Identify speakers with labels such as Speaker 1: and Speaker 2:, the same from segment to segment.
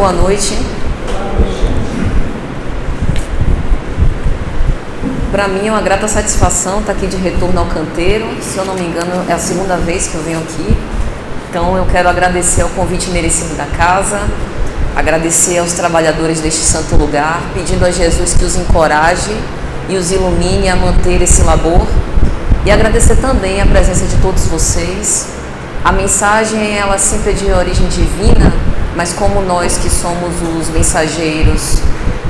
Speaker 1: boa noite. Para mim é uma grata satisfação estar aqui de retorno ao canteiro. Se eu não me engano, é a segunda vez que eu venho aqui. Então eu quero agradecer ao convite merecido da casa, agradecer aos trabalhadores deste santo lugar, pedindo a Jesus que os encoraje e os ilumine a manter esse labor. E agradecer também a presença de todos vocês. A mensagem, ela sempre é de origem divina, mas como nós que somos os mensageiros,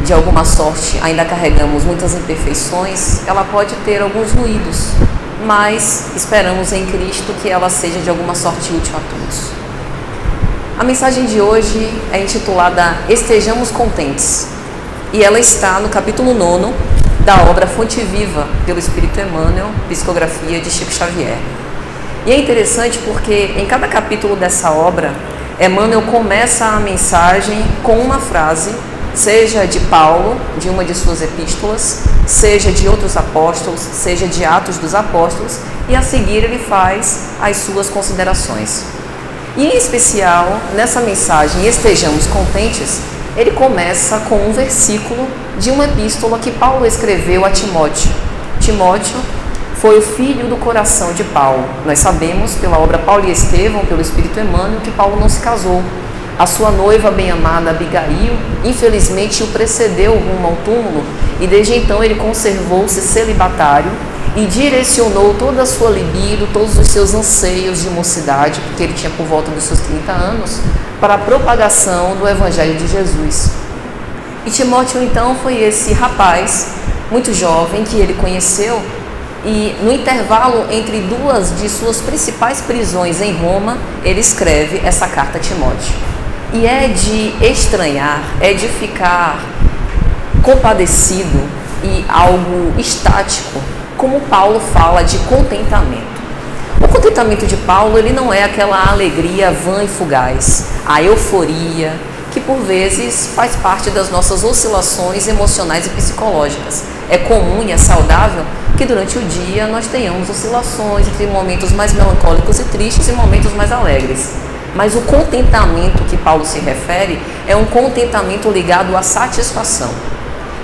Speaker 1: de alguma sorte, ainda carregamos muitas imperfeições, ela pode ter alguns ruídos, mas esperamos em Cristo que ela seja de alguma sorte útil a todos. A mensagem de hoje é intitulada Estejamos Contentes, e ela está no capítulo 9 da obra Fonte Viva, pelo Espírito Emmanuel, psicografia de Chico Xavier. E é interessante porque em cada capítulo dessa obra, Emmanuel começa a mensagem com uma frase, seja de Paulo, de uma de suas epístolas, seja de outros apóstolos, seja de Atos dos Apóstolos, e a seguir ele faz as suas considerações. E em especial, nessa mensagem Estejamos Contentes, ele começa com um versículo de uma epístola que Paulo escreveu a Timóteo. Timóteo foi o filho do coração de Paulo. Nós sabemos, pela obra Paulo e Estevão, pelo Espírito Emmanuel, que Paulo não se casou. A sua noiva bem-amada Abigail, infelizmente, o precedeu rumo ao túmulo, e desde então ele conservou-se celibatário e direcionou toda a sua libido, todos os seus anseios de mocidade, porque ele tinha por volta dos seus 30 anos, para a propagação do Evangelho de Jesus. E Timóteo, então, foi esse rapaz, muito jovem, que ele conheceu, e no intervalo entre duas de suas principais prisões em Roma, ele escreve essa carta a Timóteo. E é de estranhar, é de ficar compadecido e algo estático, como Paulo fala de contentamento. O contentamento de Paulo, ele não é aquela alegria vã e fugaz, a euforia, que por vezes faz parte das nossas oscilações emocionais e psicológicas. É comum e é saudável que durante o dia nós tenhamos oscilações entre momentos mais melancólicos e tristes e momentos mais alegres. Mas o contentamento que Paulo se refere é um contentamento ligado à satisfação.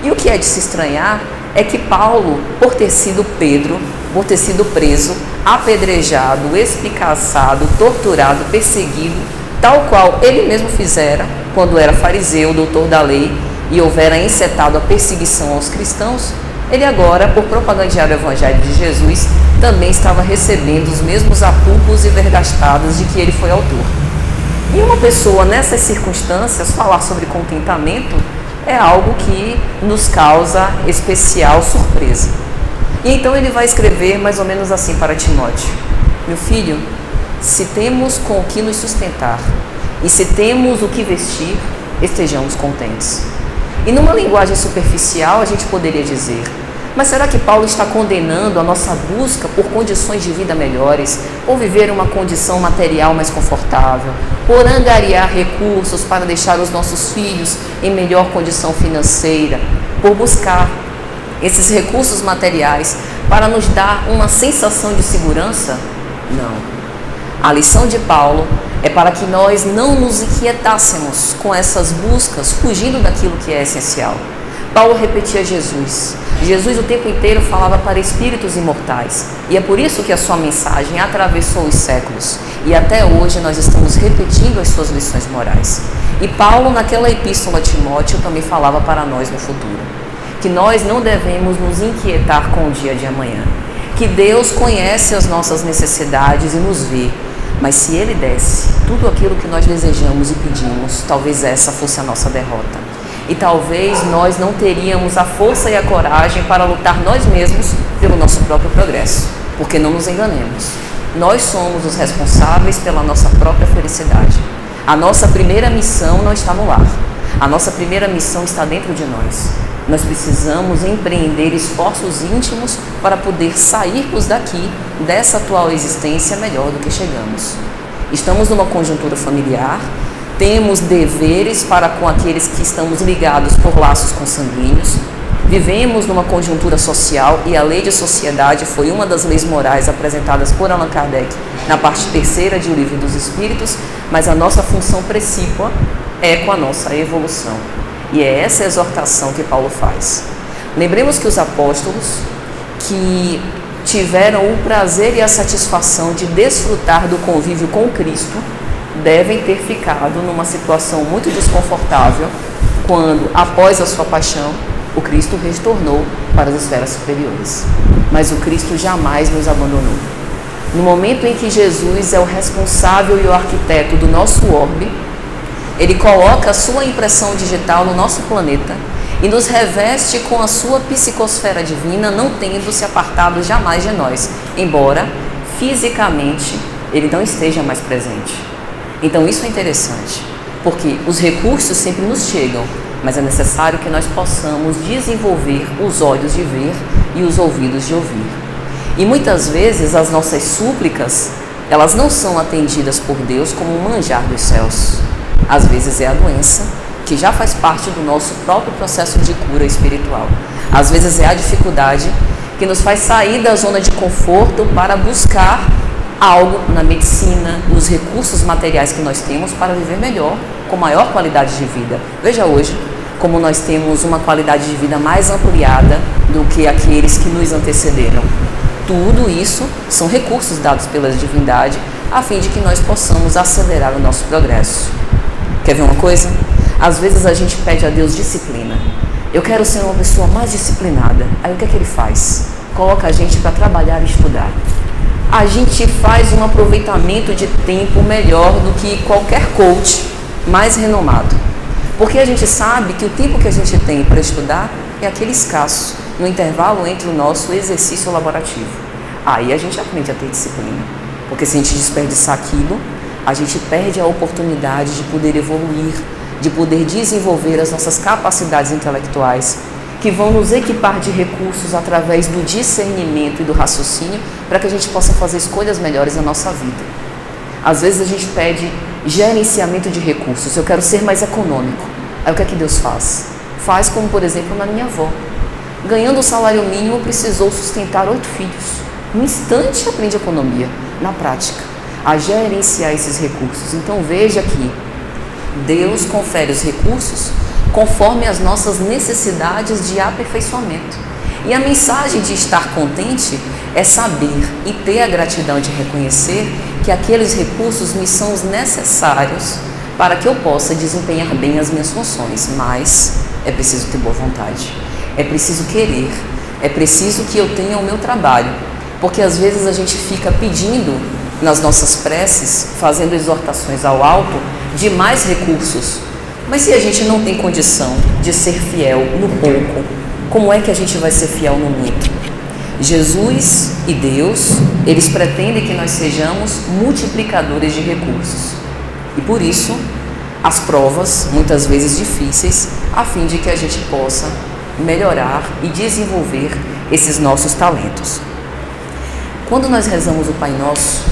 Speaker 1: E o que é de se estranhar é que Paulo, por ter sido Pedro, por ter sido preso, apedrejado, espicaçado, torturado, perseguido, tal qual ele mesmo fizera quando era fariseu, doutor da lei, e houvera encetado a perseguição aos cristãos, ele agora, por propagandear o Evangelho de Jesus, também estava recebendo os mesmos apupos e vergastadas de que ele foi autor. E uma pessoa nessas circunstâncias falar sobre contentamento é algo que nos causa especial surpresa. E então ele vai escrever mais ou menos assim para Timóteo: meu filho, se temos com o que nos sustentar e se temos o que vestir, estejamos contentes. E numa linguagem superficial a gente poderia dizer: mas será que Paulo está condenando a nossa busca por condições de vida melhores, por viver uma condição material mais confortável, por angariar recursos para deixar os nossos filhos em melhor condição financeira, por buscar esses recursos materiais para nos dar uma sensação de segurança? Não. A lição de Paulo é para que nós não nos inquietássemos com essas buscas, fugindo daquilo que é essencial. Paulo repetia Jesus. Jesus o tempo inteiro falava para espíritos imortais. E é por isso que a sua mensagem atravessou os séculos. E até hoje nós estamos repetindo as suas lições morais. E Paulo, naquela epístola a Timóteo, também falava para nós no futuro. Que nós não devemos nos inquietar com o dia de amanhã. Que Deus conhece as nossas necessidades e nos vê. Mas se Ele desse tudo aquilo que nós desejamos e pedimos, talvez essa fosse a nossa derrota. E talvez nós não teríamos a força e a coragem para lutar nós mesmos pelo nosso próprio progresso. Porque não nos enganemos, nós somos os responsáveis pela nossa própria felicidade. A nossa primeira missão não está no lar. A nossa primeira missão está dentro de nós. Nós precisamos empreender esforços íntimos para poder sairmos daqui, dessa atual existência, melhor do que chegamos. Estamos numa conjuntura familiar, temos deveres para com aqueles que estamos ligados por laços consanguíneos, vivemos numa conjuntura social e a lei de sociedade foi uma das leis morais apresentadas por Allan Kardec na parte terceira de O Livro dos Espíritos, mas a nossa função precípua é com a nossa evolução. E é essa exortação que Paulo faz. Lembremos que os apóstolos que tiveram o prazer e a satisfação de desfrutar do convívio com Cristo devem ter ficado numa situação muito desconfortável quando, após a sua paixão, o Cristo retornou para as esferas superiores. Mas o Cristo jamais nos abandonou. No momento em que Jesus é o responsável e o arquiteto do nosso orbe, ele coloca a sua impressão digital no nosso planeta e nos reveste com a sua psicosfera divina, não tendo se apartado jamais de nós, embora fisicamente ele não esteja mais presente. Então isso é interessante, porque os recursos sempre nos chegam, mas é necessário que nós possamos desenvolver os olhos de ver e os ouvidos de ouvir. E muitas vezes as nossas súplicas, elas não são atendidas por Deus como um manjar dos céus. Às vezes é a doença, que já faz parte do nosso próprio processo de cura espiritual. Às vezes é a dificuldade que nos faz sair da zona de conforto para buscar algo na medicina, nos recursos materiais que nós temos para viver melhor, com maior qualidade de vida. Veja hoje como nós temos uma qualidade de vida mais ampliada do que aqueles que nos antecederam. Tudo isso são recursos dados pela divindade a fim de que nós possamos acelerar o nosso progresso. Quer ver uma coisa? Às vezes a gente pede a Deus disciplina. Eu quero ser uma pessoa mais disciplinada. Aí o que é que Ele faz? Coloca a gente para trabalhar e estudar. A gente faz um aproveitamento de tempo melhor do que qualquer coach mais renomado. Porque a gente sabe que o tempo que a gente tem para estudar é aquele escasso, no intervalo entre o nosso exercício laborativo. Aí a gente aprende a ter disciplina. Porque se a gente desperdiçar aquilo, a gente perde a oportunidade de poder evoluir, de poder desenvolver as nossas capacidades intelectuais, que vão nos equipar de recursos através do discernimento e do raciocínio, para que a gente possa fazer escolhas melhores na nossa vida. Às vezes a gente pede gerenciamento de recursos, eu quero ser mais econômico. Aí o que é que Deus faz? Faz como, por exemplo, na minha avó. Ganhando o salário mínimo, precisou sustentar 8 filhos. No instante aprende economia, na prática, a gerenciar esses recursos. Então veja que Deus confere os recursos conforme as nossas necessidades de aperfeiçoamento. E a mensagem de estar contente é saber e ter a gratidão de reconhecer que aqueles recursos me são os necessários para que eu possa desempenhar bem as minhas funções. Mas é preciso ter boa vontade, é preciso querer, é preciso que eu tenha o meu trabalho. Porque às vezes a gente fica pedindo nas nossas preces, fazendo exortações ao alto, de mais recursos. Mas se a gente não tem condição de ser fiel no pouco, como é que a gente vai ser fiel no muito? Jesus e Deus, eles pretendem que nós sejamos multiplicadores de recursos. E por isso, as provas, muitas vezes difíceis, a fim de que a gente possa melhorar e desenvolver esses nossos talentos. Quando nós rezamos o Pai Nosso,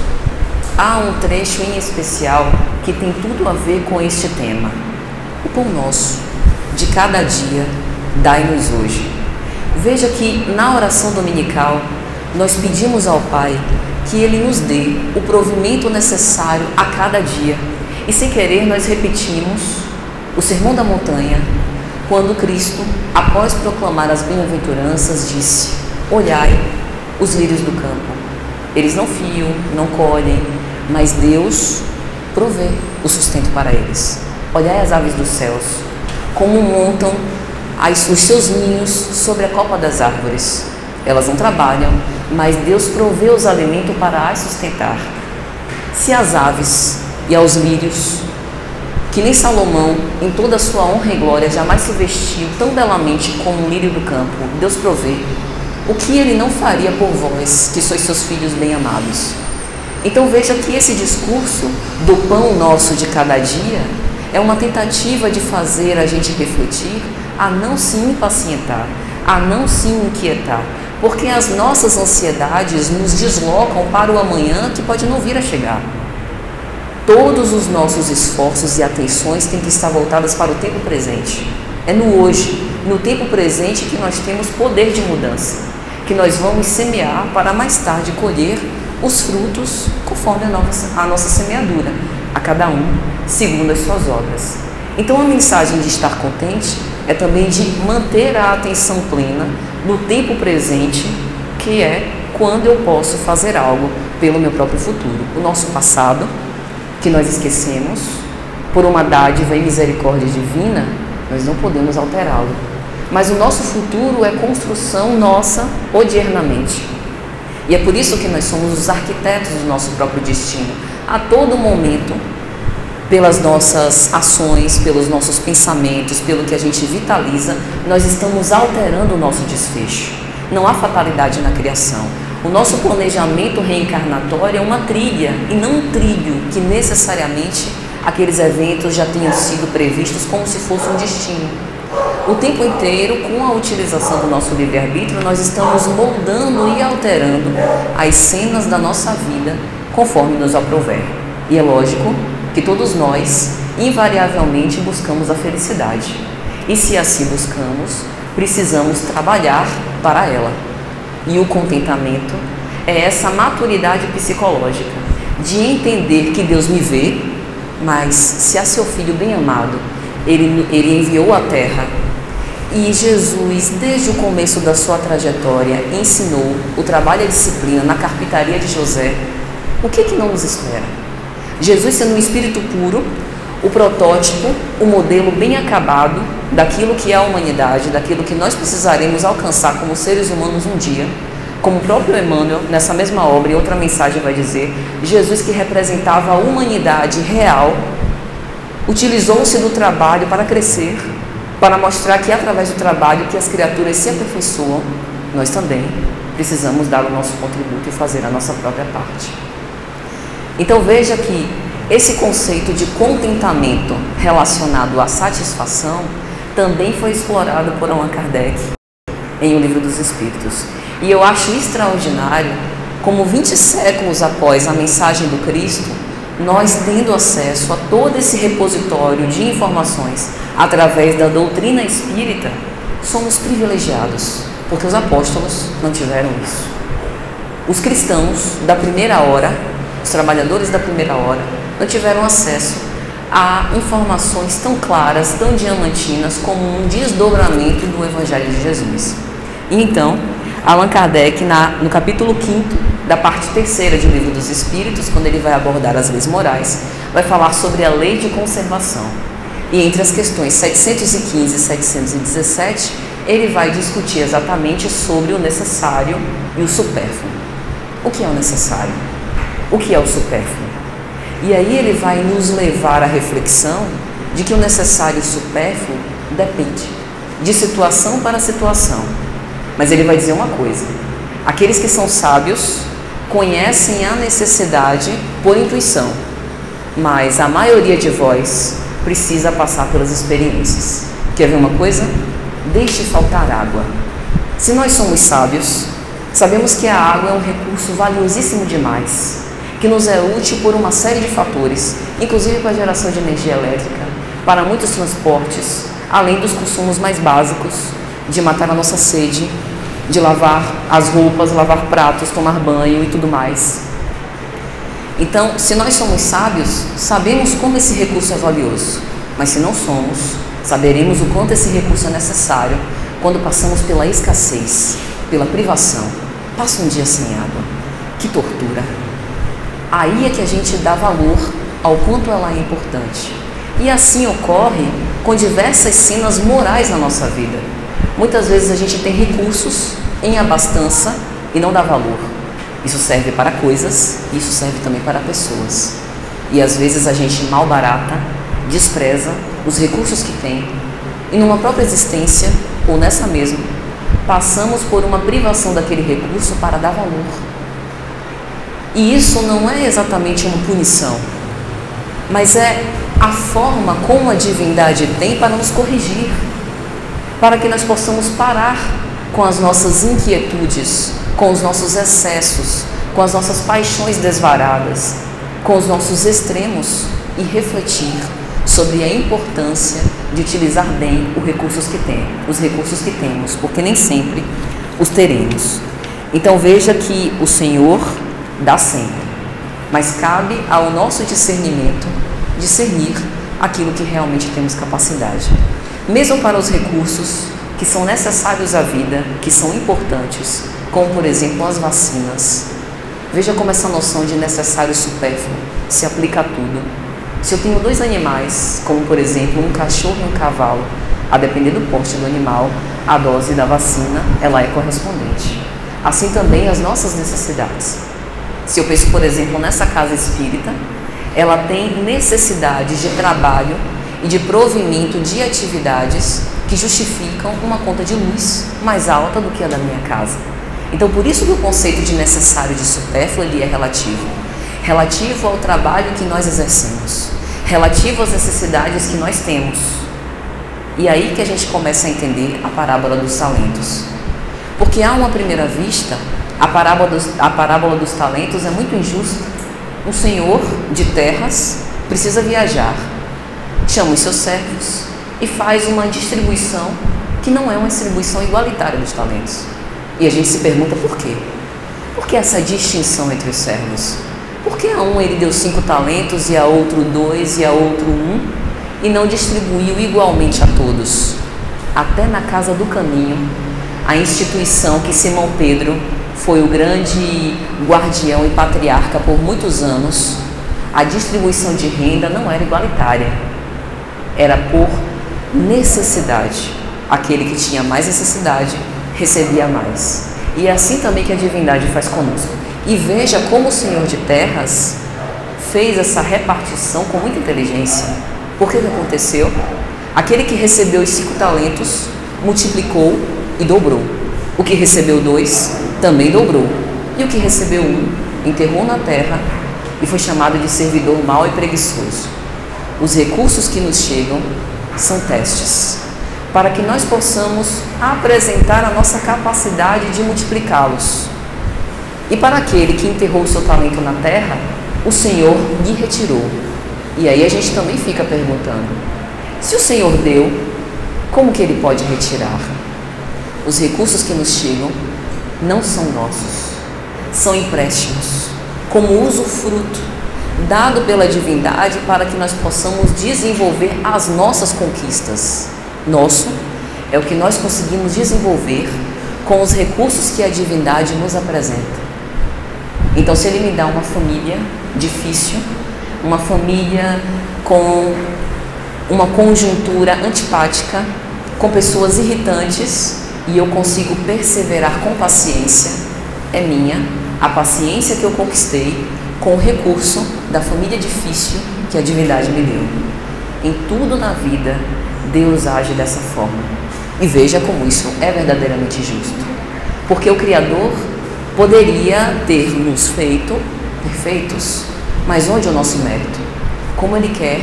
Speaker 1: há um trecho em especial que tem tudo a ver com este tema. O pão nosso, de cada dia, dai-nos hoje. Veja que na oração dominical, nós pedimos ao Pai que Ele nos dê o provimento necessário a cada dia. E sem querer, nós repetimos o Sermão da Montanha, quando Cristo, após proclamar as bem-aventuranças, disse: olhai os lírios do campo. Eles não fiam, não colhem, mas Deus provê o sustento para eles. Olhai as aves dos céus, como montam os seus ninhos sobre a copa das árvores. Elas não trabalham, mas Deus provê os alimentos para as sustentar. Se as aves e aos lírios, que nem Salomão, em toda a sua honra e glória, jamais se vestiu tão belamente como um lírio do campo, Deus provê, o que Ele não faria por vós, que sois seus filhos bem-amados? Então veja que esse discurso do pão nosso de cada dia é uma tentativa de fazer a gente refletir, a não se impacientar, a não se inquietar, porque as nossas ansiedades nos deslocam para o amanhã que pode não vir a chegar. Todos os nossos esforços e atenções têm que estar voltadas para o tempo presente. É no hoje, no tempo presente, que nós temos poder de mudança, que nós vamos semear para mais tarde colher os frutos conforme a nossa semeadura. a cada um segundo as suas obras. Então a mensagem de estar contente é também de manter a atenção plena no tempo presente, que é quando eu posso fazer algo pelo meu próprio futuro. O nosso passado, que nós esquecemos, por uma dádiva e misericórdia divina, nós não podemos alterá-lo. Mas o nosso futuro é construção nossa odiernamente. E é por isso que nós somos os arquitetos do nosso próprio destino. A todo momento, pelas nossas ações, pelos nossos pensamentos, pelo que a gente vitaliza, nós estamos alterando o nosso desfecho. Não há fatalidade na criação. O nosso planejamento reencarnatório é uma trilha e não um trilho que necessariamente aqueles eventos já tenham sido previstos como se fosse um destino. O tempo inteiro, com a utilização do nosso livre-arbítrio, nós estamos moldando e alterando as cenas da nossa vida conforme nos aprouver. E é lógico que todos nós, invariavelmente, buscamos a felicidade. E se assim buscamos, precisamos trabalhar para ela. E o contentamento é essa maturidade psicológica de entender que Deus me vê, mas se a seu Filho bem amado, Ele enviou à Terra, e Jesus, desde o começo da sua trajetória, ensinou o trabalho e a disciplina na carpintaria de José, o que não nos espera? Jesus, sendo um espírito puro, o protótipo, o modelo bem acabado daquilo que é a humanidade, daquilo que nós precisaremos alcançar como seres humanos um dia, como o próprio Emmanuel, nessa mesma obra, em outra mensagem vai dizer, Jesus, que representava a humanidade real, utilizou-se do trabalho para crescer, para mostrar que através do trabalho que as criaturas se aperfeiçoam, nós também precisamos dar o nosso contributo e fazer a nossa própria parte. Então veja que esse conceito de contentamento relacionado à satisfação também foi explorado por Allan Kardec em O Livro dos Espíritos. E eu acho extraordinário como 20 séculos após a mensagem do Cristo, nós tendo acesso a todo esse repositório de informações através da doutrina espírita, somos privilegiados, porque os apóstolos não tiveram isso. Os cristãos da primeira hora, os trabalhadores da primeira hora, não tiveram acesso a informações tão claras, tão diamantinas, como um desdobramento do Evangelho de Jesus. E então, Allan Kardec, no capítulo 5º, da parte 3ª de O Livro dos Espíritos, quando ele vai abordar as leis morais, vai falar sobre a lei de conservação. E entre as questões 715 e 717, ele vai discutir exatamente sobre o necessário e o supérfluo. O que é o necessário? O que é o supérfluo? E aí ele vai nos levar à reflexão de que o necessário e o supérfluo depende de situação para situação. Mas ele vai dizer uma coisa: aqueles que são sábios conhecem a necessidade por intuição, mas a maioria de vós precisa passar pelas experiências. Quer ver uma coisa? Deixe faltar água. Se nós somos sábios, sabemos que a água é um recurso valiosíssimo demais, que nos é útil por uma série de fatores, inclusive para a geração de energia elétrica, para muitos transportes, além dos consumos mais básicos, de matar a nossa sede, de lavar as roupas, lavar pratos, tomar banho e tudo mais. Então, se nós somos sábios, sabemos como esse recurso é valioso, mas se não somos, saberemos o quanto esse recurso é necessário quando passamos pela escassez, pela privação. Passa um dia sem água, que tortura! Aí é que a gente dá valor ao quanto ela é importante. E assim ocorre com diversas cenas morais na nossa vida. Muitas vezes a gente tem recursos em abastança e não dá valor. Isso serve para coisas, isso serve também para pessoas. E às vezes a gente malbarata, despreza os recursos que tem, e numa própria existência, ou nessa mesma, passamos por uma privação daquele recurso para dar valor. E isso não é exatamente uma punição, mas é a forma como a divindade tem para nos corrigir, para que nós possamos parar com as nossas inquietudes, com os nossos excessos, com as nossas paixões desvaradas, com os nossos extremos e refletir sobre a importância de utilizar bem os recursos que temos, porque nem sempre os teremos. Então veja que o Senhor dá sempre. mas cabe ao nosso discernimento discernir aquilo que realmente temos capacidade. Mesmo para os recursos que são necessários à vida, que são importantes, como por exemplo as vacinas. Veja como essa noção de necessário e supérfluo se aplica a tudo. Se eu tenho 2 animais, como por exemplo um cachorro e um cavalo, a depender do porte do animal, a dose da vacina ela é correspondente. Assim também as nossas necessidades. Se eu penso, por exemplo, nessa casa espírita, ela tem necessidades de trabalho e de provimento de atividades que justificam uma conta de luz mais alta do que a da minha casa. Então, por isso que o conceito de necessário e de supérfluo ele é relativo. Relativo ao trabalho que nós exercemos, relativo às necessidades que nós temos. E aí que a gente começa a entender a parábola dos talentos. Porque a uma primeira vista, a parábola dos talentos é muito injusta. Um senhor de terras precisa viajar, chama os seus servos e faz uma distribuição que não é uma distribuição igualitária dos talentos. E a gente se pergunta por quê? Por que essa distinção entre os servos? Por que a um ele deu 5 talentos e a outro 2 e a outro 1 e não distribuiu igualmente a todos? Até na Casa do Caminho, a instituição que Simão Pedro foi o grande guardião e patriarca por muitos anos, a distribuição de renda não era igualitária, era por necessidade. Aquele que tinha mais necessidade recebia mais. E é assim também que a divindade faz conosco. E veja como o Senhor de Terras fez essa repartição com muita inteligência. Por que aconteceu? Aquele que recebeu os 5 talentos multiplicou e dobrou. O que recebeu 2 também dobrou. E o que recebeu 1 enterrou na terra e foi chamado de servidor mau e preguiçoso. Os recursos que nos chegam são testes, para que nós possamos apresentar a nossa capacidade de multiplicá-los. E para aquele que enterrou o seu talento na terra, o Senhor lhe retirou. E aí a gente também fica perguntando, se o Senhor deu, como que Ele pode retirar? Os recursos que nos chegam não são nossos, são empréstimos, como usufruto, dado pela divindade para que nós possamos desenvolver as nossas conquistas. Nosso é o que nós conseguimos desenvolver com os recursos que a divindade nos apresenta. Então, se Ele me dá uma família difícil, uma família com uma conjuntura antipática, com pessoas irritantes, e eu consigo perseverar com paciência, é minha a paciência que eu conquistei com o recurso da família difícil que a divindade me deu. Em tudo na vida, Deus age dessa forma. E veja como isso é verdadeiramente justo. Porque o Criador poderia ter nos feito perfeitos, mas onde é o nosso mérito? Como Ele quer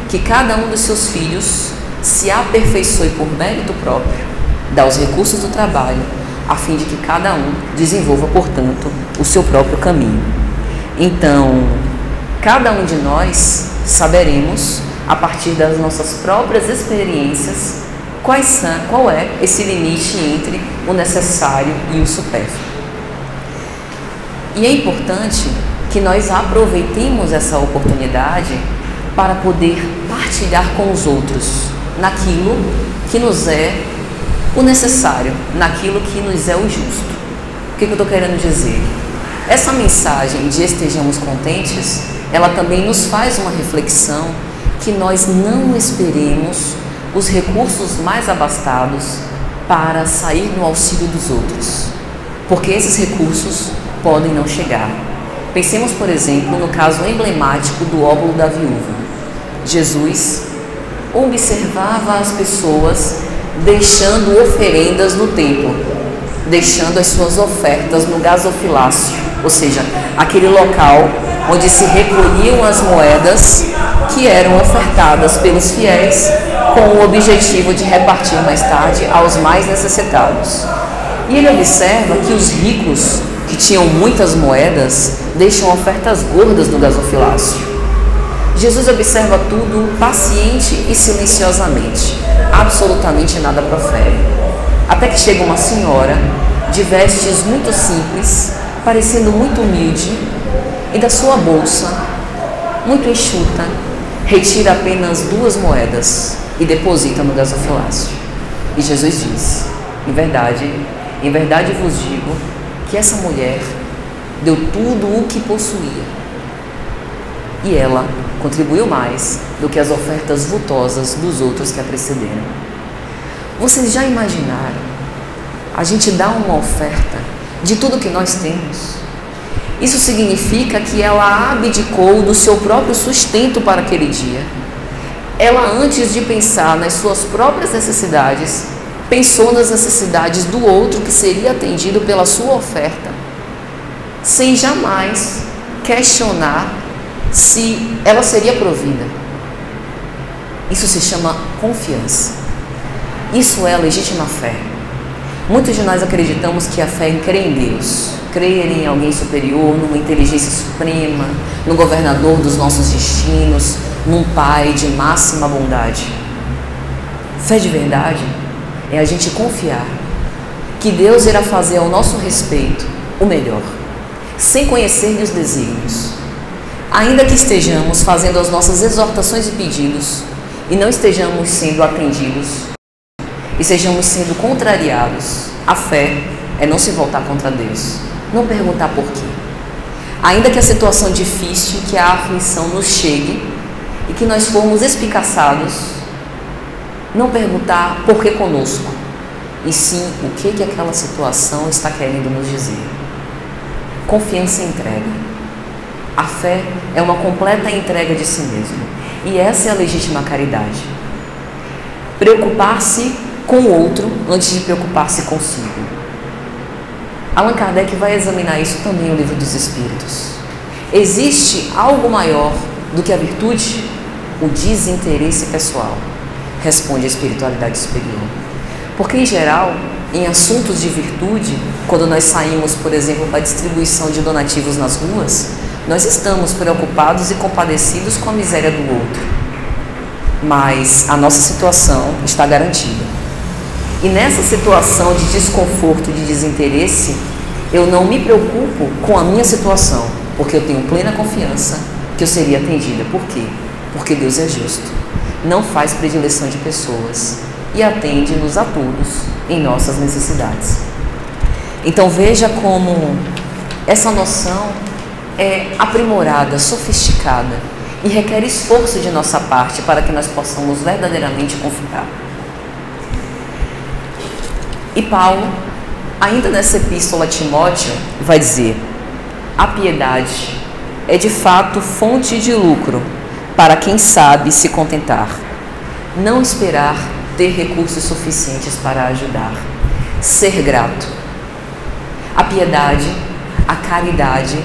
Speaker 1: que cada um dos seus filhos se aperfeiçoe por mérito próprio, dá os recursos do trabalho, a fim de que cada um desenvolva, portanto, o seu próprio caminho. Então, cada um de nós saberemos, a partir das nossas próprias experiências, qual é esse limite entre o necessário e o supérfluo. E é importante que nós aproveitemos essa oportunidade para poder partilhar com os outros naquilo que nos é o necessário, naquilo que nos é o justo. O que eu estou querendo dizer? Essa mensagem de estejamos contentes, ela também nos faz uma reflexão que nós não esperemos os recursos mais abastados para sair no auxílio dos outros, porque esses recursos podem não chegar. Pensemos, por exemplo, no caso emblemático do óbolo da viúva. Jesus observava as pessoas deixando oferendas no templo, deixando as suas ofertas no gasofilácio, ou seja, aquele local onde se recolhiam as moedas que eram ofertadas pelos fiéis com o objetivo de repartir mais tarde aos mais necessitados. E ele observa que os ricos, que tinham muitas moedas, deixam ofertas gordas no gasofilácio. Jesus observa tudo paciente e silenciosamente, absolutamente nada profere. Até que chega uma senhora, de vestes muito simples, parecendo muito humilde, e da sua bolsa, muito enxuta, retira apenas 2 moedas e deposita no gasofilácio. E Jesus diz: em verdade vos digo que essa mulher deu tudo o que possuía. E ela contribuiu mais do que as ofertas vultosas dos outros que a precederam. Vocês já imaginaram a gente dar uma oferta de tudo que nós temos? Isso significa que ela abdicou do seu próprio sustento para aquele dia. Ela, antes de pensar nas suas próprias necessidades, pensou nas necessidades do outro que seria atendido pela sua oferta, sem jamais questionar se ela seria provida. Isso se chama confiança. Isso é a legítima fé. Muitos de nós acreditamos que a fé é crer em Deus, crer em alguém superior, numa inteligência suprema, no governador dos nossos destinos, num Pai de máxima bondade. Fé de verdade é a gente confiar que Deus irá fazer ao nosso respeito o melhor, sem conhecer os desígnios. Ainda que estejamos fazendo as nossas exortações e pedidos e não estejamos sendo atendidos e estejamos sendo contrariados, a fé é não se voltar contra Deus, não perguntar por quê. Ainda que a situação difícil, que a aflição nos chegue e que nós formos espicaçados, não perguntar por que conosco, e sim o que aquela situação está querendo nos dizer. Confiança e entrega. A fé é uma completa entrega de si mesmo, e essa é a legítima caridade. Preocupar-se com o outro antes de preocupar-se consigo. Allan Kardec vai examinar isso também no Livro dos Espíritos. Existe algo maior do que a virtude? O desinteresse pessoal, responde a espiritualidade superior. Porque, em geral, em assuntos de virtude, quando nós saímos, por exemplo, para a distribuição de donativos nas ruas, nós estamos preocupados e compadecidos com a miséria do outro. Mas a nossa situação está garantida. E nessa situação de desconforto, de desinteresse, eu não me preocupo com a minha situação, porque eu tenho plena confiança que eu seria atendida. Por quê? Porque Deus é justo, não faz predileção de pessoas e atende-nos a todos em nossas necessidades. Então veja como essa noção é aprimorada, sofisticada e requer esforço de nossa parte para que nós possamos verdadeiramente confiar. E Paulo, ainda nessa epístola a Timóteo, vai dizer: a piedade é de fato fonte de lucro para quem sabe se contentar, não esperar ter recursos suficientes para ajudar, ser grato. A piedade, a caridade,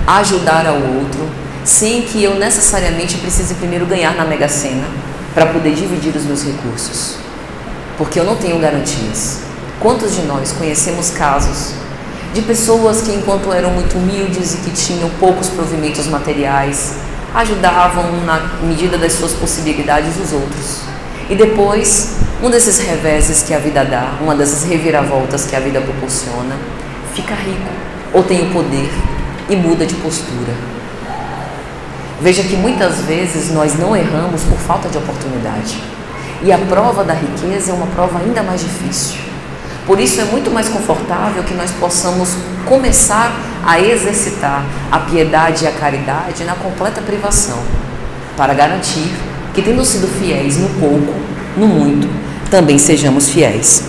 Speaker 1: ajudar ao outro, sem que eu necessariamente precise primeiro ganhar na Mega Sena para poder dividir os meus recursos, porque eu não tenho garantias. Quantos de nós conhecemos casos de pessoas que, enquanto eram muito humildes e que tinham poucos provimentos materiais, ajudavam na medida das suas possibilidades os outros. E depois, um desses reveses que a vida dá, uma dessas reviravoltas que a vida proporciona, fica rico ou tem o poder e muda de postura. Veja que muitas vezes nós não erramos por falta de oportunidade. E a prova da riqueza é uma prova ainda mais difícil. Por isso é muito mais confortável que nós possamos começar a exercitar a piedade e a caridade na completa privação, para garantir que, tendo sido fiéis no pouco, no muito, também sejamos fiéis.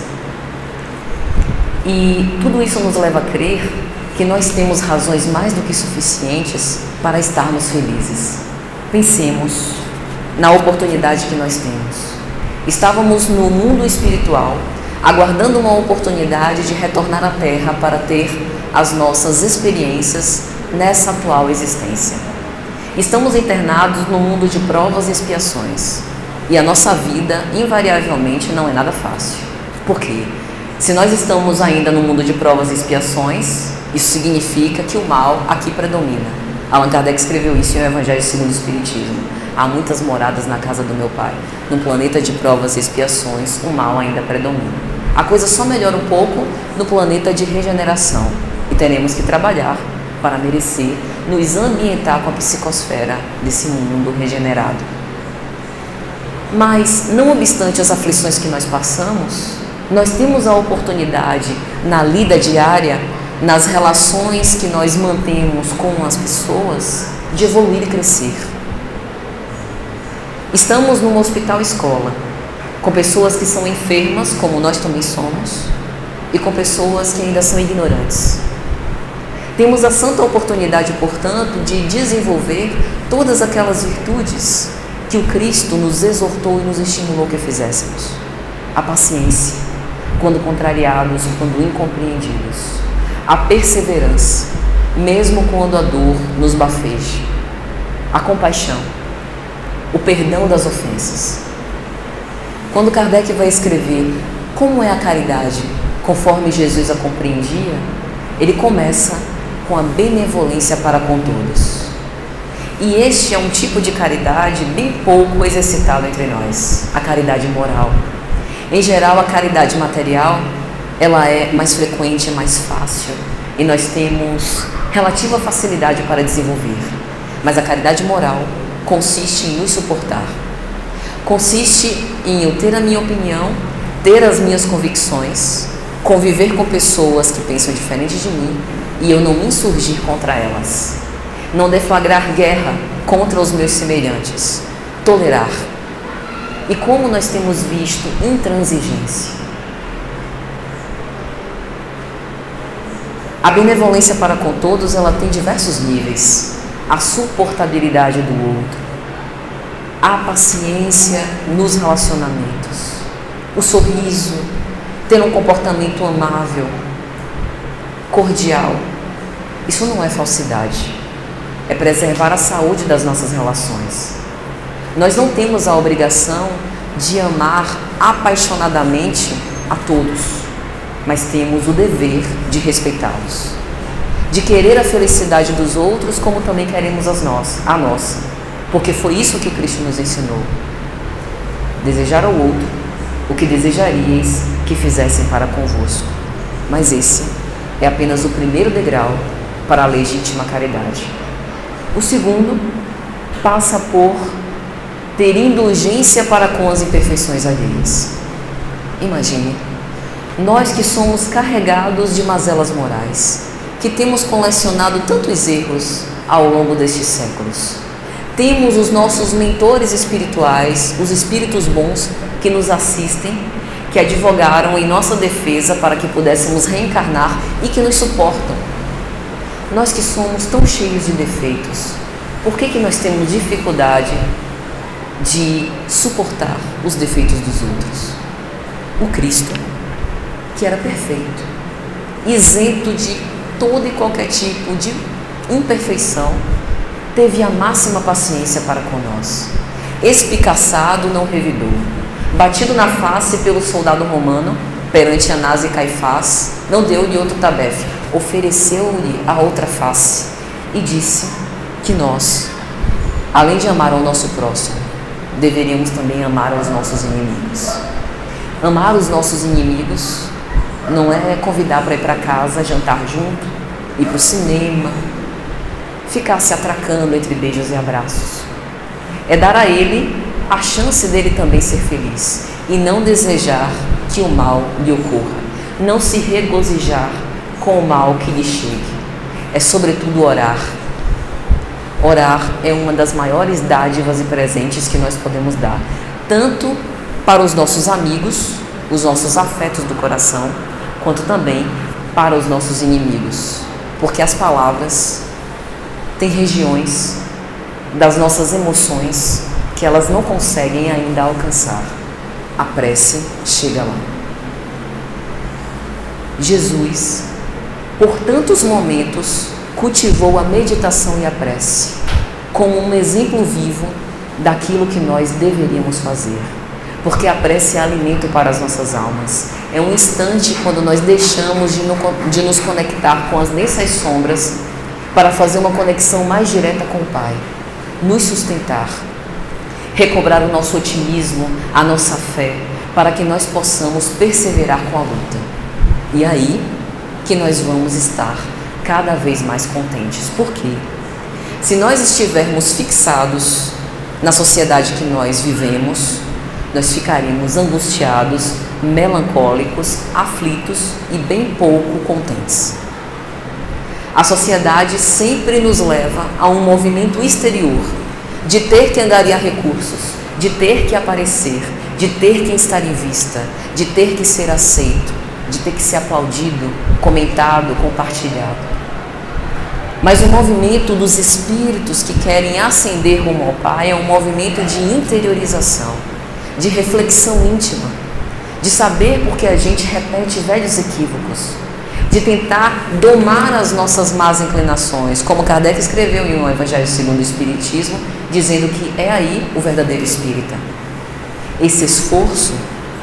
Speaker 1: E tudo isso nos leva a crer que nós temos razões mais do que suficientes para estarmos felizes. Pensemos na oportunidade que nós temos. Estávamos no mundo espiritual, aguardando uma oportunidade de retornar à Terra para ter as nossas experiências nessa atual existência. Estamos internados no mundo de provas e expiações, e a nossa vida, invariavelmente, não é nada fácil. Por quê? Se nós estamos ainda no mundo de provas e expiações, isso significa que o mal aqui predomina. Allan Kardec escreveu isso em O Evangelho segundo o Espiritismo. Há muitas moradas na casa do meu Pai. No planeta de provas e expiações, o mal ainda predomina. A coisa só melhora um pouco no planeta de regeneração. E teremos que trabalhar para merecer nos ambientar com a psicosfera desse mundo regenerado. Mas, não obstante as aflições que nós passamos, nós temos a oportunidade na lida diária, nas relações que nós mantemos com as pessoas, de evoluir e crescer. Estamos num hospital-escola, com pessoas que são enfermas, como nós também somos, e com pessoas que ainda são ignorantes. Temos a santa oportunidade, portanto, de desenvolver todas aquelas virtudes que o Cristo nos exortou e nos estimulou que fizéssemos. A paciência, quando contrariados e quando incompreendidos. A perseverança, mesmo quando a dor nos bafeje. A compaixão, o perdão das ofensas. Quando Kardec vai escrever como é a caridade, conforme Jesus a compreendia, ele começa com a benevolência para com todos. E este é um tipo de caridade bem pouco exercitado entre nós, a caridade moral. Em geral, a caridade material, ela é mais frequente, é mais fácil, e nós temos relativa facilidade para desenvolver. Mas a caridade moral consiste em nos suportar. Consiste em eu ter a minha opinião, ter as minhas convicções, conviver com pessoas que pensam diferente de mim e eu não me insurgir contra elas. Não deflagrar guerra contra os meus semelhantes. Tolerar. E como nós temos visto intransigência. A benevolência para com todos, ela tem diversos níveis. A suportabilidade do outro, a paciência nos relacionamentos, o sorriso, ter um comportamento amável, cordial. Isso não é falsidade, é preservar a saúde das nossas relações. Nós não temos a obrigação de amar apaixonadamente a todos, mas temos o dever de respeitá-los, de querer a felicidade dos outros como também queremos a nossa, porque foi isso que Cristo nos ensinou. Desejar ao outro o que desejaríeis que fizessem para convosco. Mas esse é apenas o primeiro degrau para a legítima caridade. O segundo passa por ter indulgência para com as imperfeições alheias. Imagine, nós que somos carregados de mazelas morais, que temos colecionado tantos erros ao longo destes séculos. Temos os nossos mentores espirituais, os espíritos bons que nos assistem, que advogaram em nossa defesa para que pudéssemos reencarnar e que nos suportam. Nós que somos tão cheios de defeitos, por que nós temos dificuldade de suportar os defeitos dos outros? O Cristo, que era perfeito, isento de todo e qualquer tipo de imperfeição, teve a máxima paciência para com nós. Espicaçado, não revidou. Batido na face pelo soldado romano, perante Anás e Caifás, não deu-lhe outro tabefe, ofereceu-lhe a outra face e disse que nós, além de amar ao nosso próximo, deveríamos também amar aos nossos inimigos. Amar os nossos inimigos não é convidar para ir para casa, jantar junto, ir para o cinema, ficar se atracando entre beijos e abraços. É dar a ele a chance dele também ser feliz e não desejar que o mal lhe ocorra, não se regozijar com o mal que lhe chegue. É sobretudo orar. Orar é uma das maiores dádivas e presentes que nós podemos dar, tanto para os nossos amigos, os nossos afetos do coração, quanto também para os nossos inimigos, porque as palavras têm regiões das nossas emoções que elas não conseguem ainda alcançar. A prece chega lá. Jesus, por tantos momentos, cultivou a meditação e a prece como um exemplo vivo daquilo que nós deveríamos fazer, porque a prece é alimento para as nossas almas. É um instante quando nós deixamos de nos conectar com as densas sombras para fazer uma conexão mais direta com o Pai, nos sustentar, recobrar o nosso otimismo, a nossa fé, para que nós possamos perseverar com a luta. E aí que nós vamos estar cada vez mais contentes. Por quê? Se nós estivermos fixados na sociedade que nós vivemos, nós ficaríamos angustiados, melancólicos, aflitos e bem pouco contentes. A sociedade sempre nos leva a um movimento exterior, de ter que angariar recursos, de ter que aparecer, de ter que estar em vista, de ter que ser aceito, de ter que ser aplaudido, comentado, compartilhado. Mas o movimento dos espíritos que querem ascender rumo ao Pai é um movimento de interiorização, de reflexão íntima, de saber por que a gente repete velhos equívocos, de tentar domar as nossas más inclinações, como Kardec escreveu em um Evangelho segundo o Espiritismo, dizendo que é aí o verdadeiro espírita. Esse esforço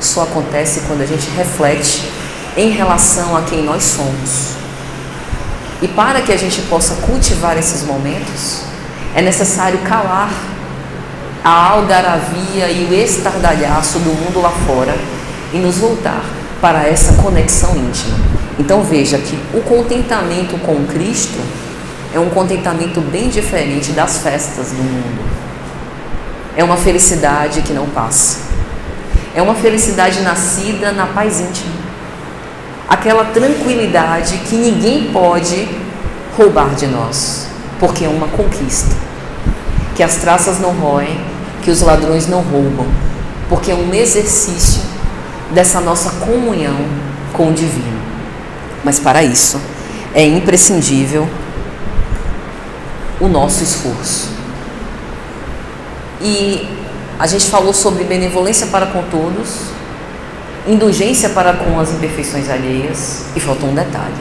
Speaker 1: só acontece quando a gente reflete em relação a quem nós somos. E para que a gente possa cultivar esses momentos, é necessário calar a algaravia e o estardalhaço do mundo lá fora e nos voltar para essa conexão íntima. Então veja que o contentamento com Cristo é um contentamento bem diferente das festas do mundo. É uma felicidade que não passa. É uma felicidade nascida na paz íntima. Aquela tranquilidade que ninguém pode roubar de nós, porque é uma conquista. Que as traças não roem, que os ladrões não roubam, porque é um exercício dessa nossa comunhão com o divino. Mas para isso é imprescindível o nosso esforço. E a gente falou sobre benevolência para com todos, indulgência para com as imperfeições alheias, e faltou um detalhe: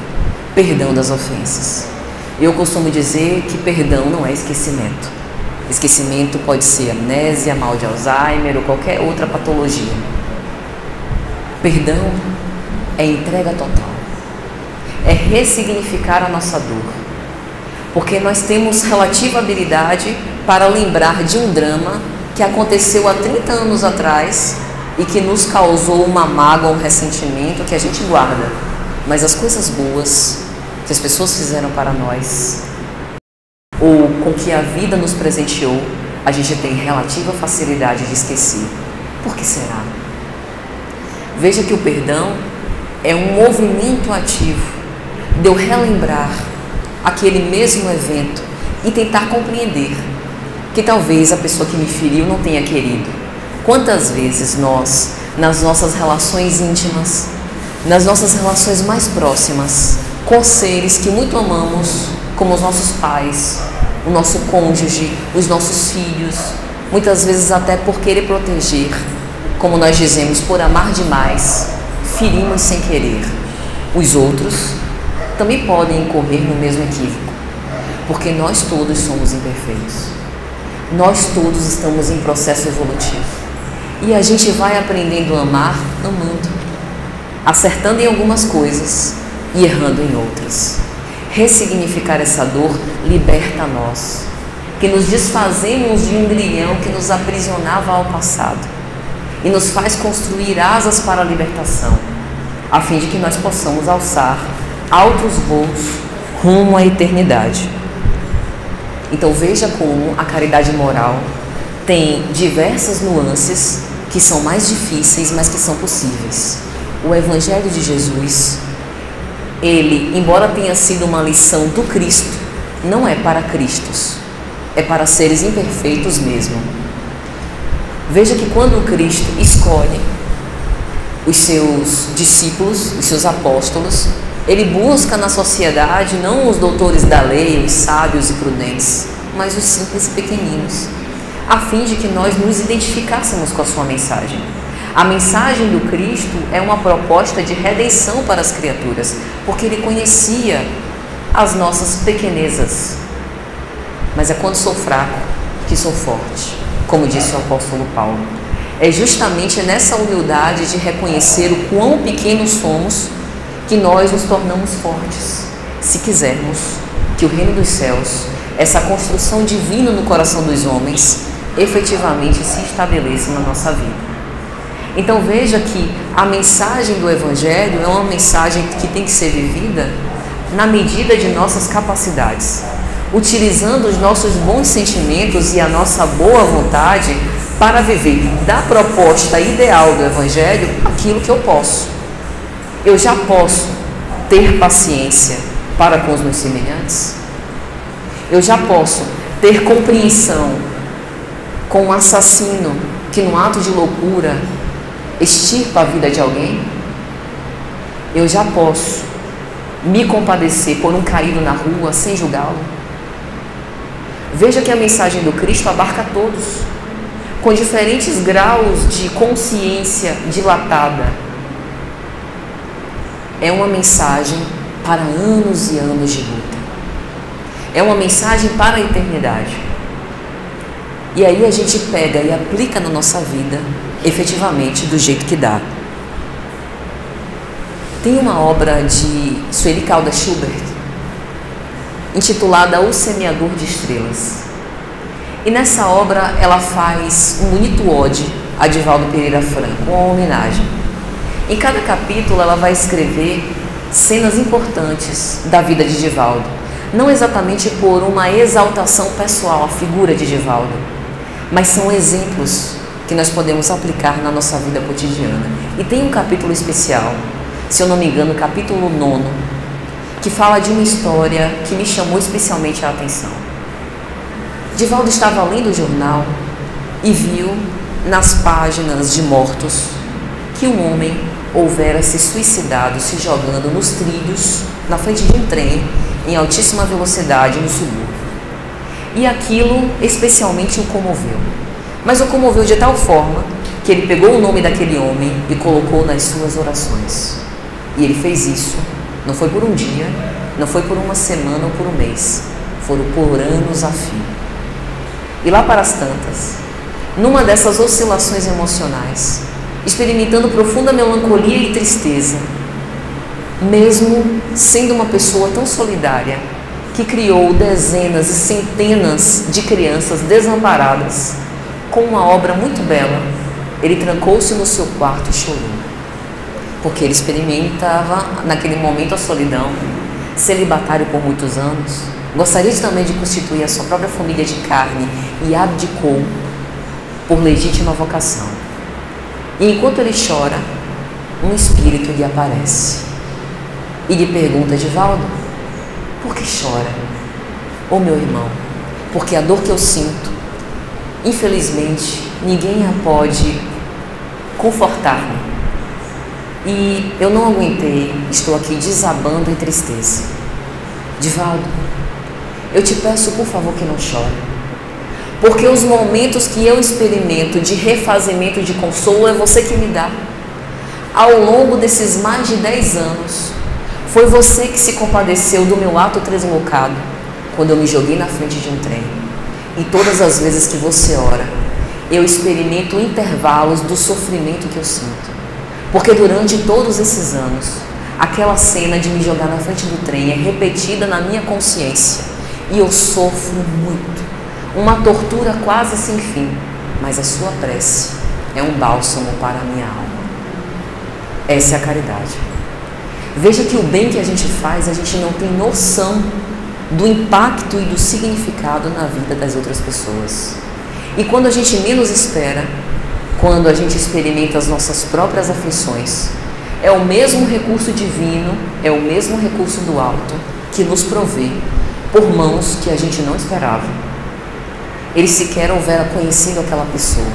Speaker 1: perdão das ofensas. Eu costumo dizer que perdão não é esquecimento. Esquecimento pode ser amnésia, mal de Alzheimer ou qualquer outra patologia. Perdão é entrega total, é ressignificar a nossa dor, porque nós temos relativa habilidade para lembrar de um drama que aconteceu há 30 anos atrás e que nos causou uma mágoa, um ressentimento que a gente guarda. Mas as coisas boas que as pessoas fizeram para nós, ou com que a vida nos presenteou, a gente tem relativa facilidade de esquecer. Por que será? Veja que o perdão é um movimento ativo de eu relembrar aquele mesmo evento e tentar compreender que talvez a pessoa que me feriu não tenha querido. Quantas vezes nós, nas nossas relações íntimas, nas nossas relações mais próximas, com seres que muito amamos, como os nossos pais, o nosso cônjuge, os nossos filhos, muitas vezes até por querer proteger, como nós dizemos, por amar demais, ferimos sem querer. Os outros também podem incorrer no mesmo equívoco, porque nós todos somos imperfeitos. Nós todos estamos em processo evolutivo. E a gente vai aprendendo a amar, amando, acertando em algumas coisas e errando em outras. Ressignificar essa dor liberta nós, que nos desfazemos de um grilhão que nos aprisionava ao passado e nos faz construir asas para a libertação, a fim de que nós possamos alçar altos voos rumo à eternidade. Então veja como a caridade moral tem diversas nuances que são mais difíceis, mas que são possíveis. O Evangelho de Jesus, ele, embora tenha sido uma lição do Cristo, não é para Cristos, é para seres imperfeitos mesmo. Veja que quando o Cristo escolhe os seus discípulos, os seus apóstolos, ele busca na sociedade não os doutores da lei, os sábios e prudentes, mas os simples e pequeninos, a fim de que nós nos identificássemos com a sua mensagem. A mensagem do Cristo é uma proposta de redenção para as criaturas, porque ele conhecia as nossas pequenezas. Mas é quando sou fraco que sou forte, como disse o apóstolo Paulo. É justamente nessa humildade de reconhecer o quão pequenos somos que nós nos tornamos fortes, se quisermos que o reino dos céus, essa construção divina no coração dos homens, efetivamente se estabeleça na nossa vida. Então veja que a mensagem do Evangelho é uma mensagem que tem que ser vivida na medida de nossas capacidades, utilizando os nossos bons sentimentos e a nossa boa vontade para viver da proposta ideal do Evangelho aquilo que eu posso. Eu já posso ter paciência para com os meus semelhantes? Eu já posso ter compreensão com um assassino que, num ato de loucura, extirpa a vida de alguém? Eu já posso me compadecer por um caído na rua sem julgá-lo? Veja que a mensagem do Cristo abarca todos, com diferentes graus de consciência dilatada. É uma mensagem para anos e anos de luta. É uma mensagem para a eternidade. E aí a gente pega e aplica na nossa vida, efetivamente, do jeito que dá. Tem uma obra de Sueli Caldas Schubert, intitulada O Semeador de Estrelas. E nessa obra ela faz um bonito ode a Divaldo Pereira Franco, uma homenagem. Em cada capítulo ela vai escrever cenas importantes da vida de Divaldo, não exatamente por uma exaltação pessoal à figura de Divaldo, mas são exemplos que nós podemos aplicar na nossa vida cotidiana. E tem um capítulo especial, se eu não me engano, o capítulo 9, que fala de uma história que me chamou especialmente a atenção. Divaldo estava lendo o jornal e viu nas páginas de mortos que um homem houvera se suicidado se jogando nos trilhos na frente de um trem em altíssima velocidade no subúrbio. E aquilo especialmente o comoveu. Mas o comoveu de tal forma que ele pegou o nome daquele homem e colocou nas suas orações. E ele fez isso, não foi por um dia, não foi por uma semana ou por um mês, foram por anos a fio. E lá para as tantas, numa dessas oscilações emocionais, experimentando profunda melancolia e tristeza, mesmo sendo uma pessoa tão solidária, que criou dezenas e centenas de crianças desamparadas, com uma obra muito bela, ele trancou-se no seu quarto e chorou, porque ele experimentava naquele momento a solidão, celibatário por muitos anos, gostaria também de constituir a sua própria família de carne e abdicou por legítima vocação. E enquanto ele chora, um espírito lhe aparece e lhe pergunta: Divaldo, por que chora? Ô meu irmão, porque a dor que eu sinto, infelizmente, ninguém a pode confortar-me. E eu não aguentei, estou aqui desabando em tristeza. Divaldo, eu te peço por favor que não chore, porque os momentos que eu experimento de refazimento e de consolo é você que me dá. Ao longo desses mais de 10 anos, foi você que se compadeceu do meu ato deslocado, quando eu me joguei na frente de um trem. E todas as vezes que você ora, eu experimento intervalos do sofrimento que eu sinto. Porque durante todos esses anos, aquela cena de me jogar na frente do trem é repetida na minha consciência. E eu sofro muito. Uma tortura quase sem fim. Mas a sua prece é um bálsamo para a minha alma. Essa é a caridade. Veja que o bem que a gente faz, a gente não tem noção do impacto e do significado na vida das outras pessoas. E quando a gente menos espera, quando a gente experimenta as nossas próprias aflições, é o mesmo recurso divino, é o mesmo recurso do alto que nos provê por mãos que a gente não esperava. Ele sequer houvera conhecido aquela pessoa,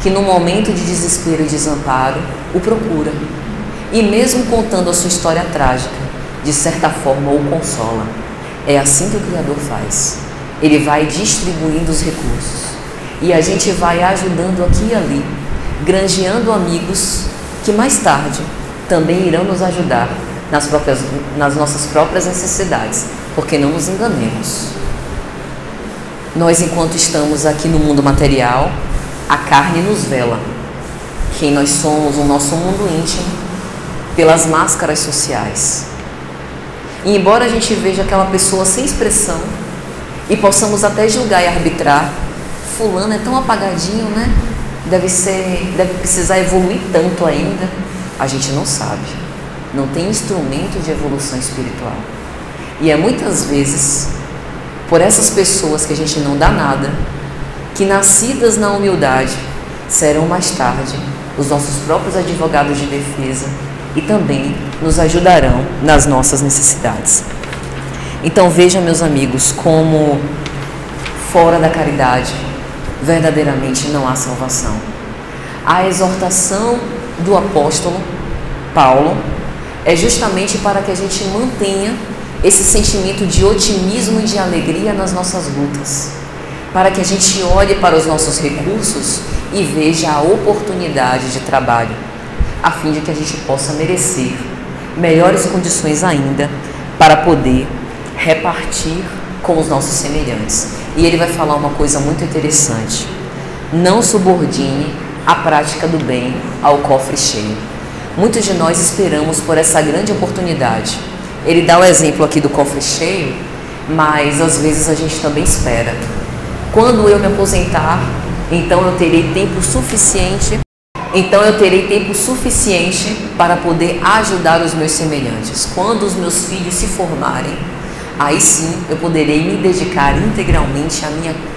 Speaker 1: que no momento de desespero e desamparo o procura, e mesmo contando a sua história trágica, de certa forma o consola. É assim que o Criador faz. Ele vai distribuindo os recursos e a gente vai ajudando aqui e ali, granjeando amigos que mais tarde também irão nos ajudar nas nossas próprias necessidades, porque não nos enganemos. Nós, enquanto estamos aqui no mundo material, a carne nos vela quem nós somos, o nosso mundo íntimo, pelas máscaras sociais. E embora a gente veja aquela pessoa sem expressão e possamos até julgar e arbitrar, fulano é tão apagadinho, né? Deve precisar evoluir tanto ainda. A gente não sabe. Não tem instrumento de evolução espiritual. E é muitas vezes por essas pessoas que a gente não dá nada, que nascidas na humildade serão mais tarde os nossos próprios advogados de defesa e também nos ajudarão nas nossas necessidades. Então veja, meus amigos, como fora da caridade verdadeiramente não há salvação. A exortação do apóstolo Paulo é justamente para que a gente mantenha esse sentimento de otimismo e de alegria nas nossas lutas, para que a gente olhe para os nossos recursos e veja a oportunidade de trabalho, a fim de que a gente possa merecer melhores condições ainda para poder repartir com os nossos semelhantes. E ele vai falar uma coisa muito interessante: não subordine a prática do bem ao cofre cheio. Muitos de nós esperamos por essa grande oportunidade. Ele dá o exemplo aqui do cofre cheio, mas às vezes a gente também espera. Quando eu me aposentar, então eu terei tempo suficiente para poder ajudar os meus semelhantes. Quando os meus filhos se formarem, aí sim eu poderei me dedicar integralmente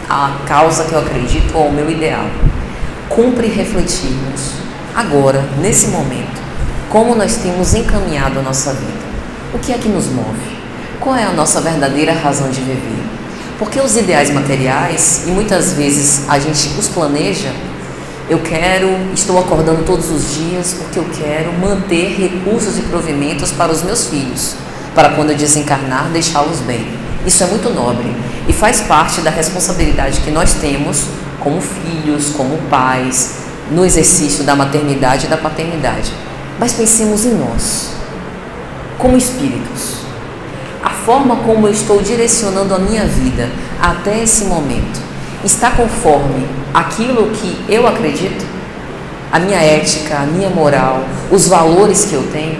Speaker 1: à causa que eu acredito, ao meu ideal. Cumpre refletirmos agora, nesse momento, como nós temos encaminhado a nossa vida. O que é que nos move? Qual é a nossa verdadeira razão de viver? Porque os ideais materiais, e muitas vezes a gente os planeja, estou acordando todos os dias porque eu quero manter recursos e provimentos para os meus filhos, para quando eu desencarnar, deixá-los bem. Isso é muito nobre e faz parte da responsabilidade que nós temos como filhos, como pais, no exercício da maternidade e da paternidade. Mas pensemos em nós, como espíritos. A forma como eu estou direcionando a minha vida até esse momento está conforme aquilo que eu acredito? A minha ética, a minha moral, os valores que eu tenho?